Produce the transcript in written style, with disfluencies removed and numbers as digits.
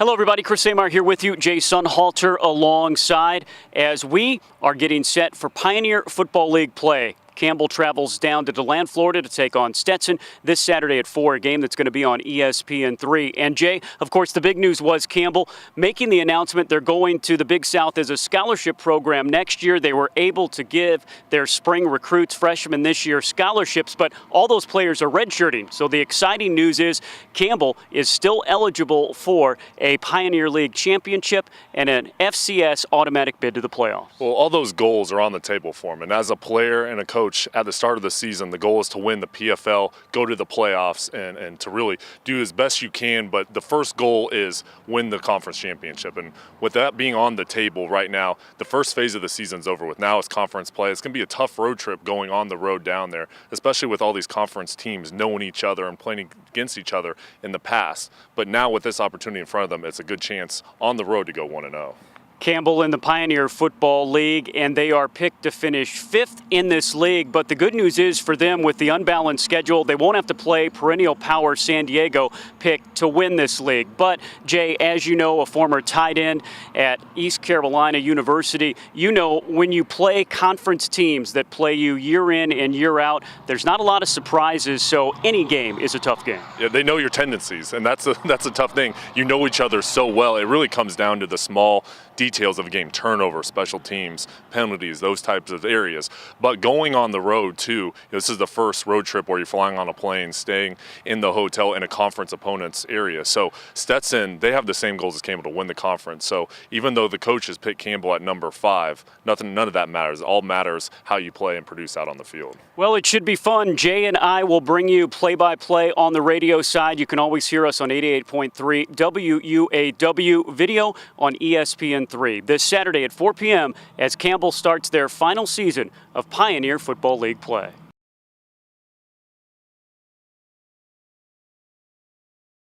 Hello, everybody. Chris Samar here with you. Jay Sunhalter alongside as we are getting set for Pioneer Football League play. Campbell travels down to DeLand, Florida to take on Stetson this Saturday at 4, a game that's going to be on ESPN3. And Jay, of course, the big news was Campbell making the announcement they're going to the Big South as a scholarship program next year. They were able to give their spring recruits, freshmen this year, scholarships, but all those players are redshirting. So the exciting news is Campbell is still eligible for a Pioneer League championship and an FCS automatic bid to the playoffs. Well, all those goals are on the table for him. And as a player and a coach, at the start of the season, the goal is to win the PFL, go to the playoffs, and to really do as best you can. But the first goal is win the conference championship. And with that being on the table right now, the first phase of the season's over with. Now it's conference play. It's going to be a tough road trip going on the road down there, especially with all these conference teams knowing each other and playing against each other in the past. But now with this opportunity in front of them, it's a good chance on the road to go 1-0. Campbell in the Pioneer Football League, and they are picked to finish 5th in this league. But the good news is for them, with the unbalanced schedule, they won't have to play perennial power San Diego picked to win this league. But, Jay, as you know, a former tight end at East Carolina University, you know when you play conference teams that play you year in and year out, there's not a lot of surprises, so any game is a tough game. Yeah, they know your tendencies, and that's a tough thing. You know each other so well. It really comes down to the small details of a game, turnover, special teams, penalties, those types of areas. But going on the road too, this is the first road trip where you're flying on a plane, staying in the hotel in a conference opponent's area. So Stetson, they have the same goals as Campbell to win the conference. So even though the coaches picked Campbell at number 5, none of that matters. It all matters how you play and produce out on the field. Well, it should be fun. Jay and I will bring you play-by-play on the radio side. You can always hear us on 88.3 WUAW video on ESPN3 this Saturday at 4 p.m. as Campbell starts their final season of Pioneer Football League play.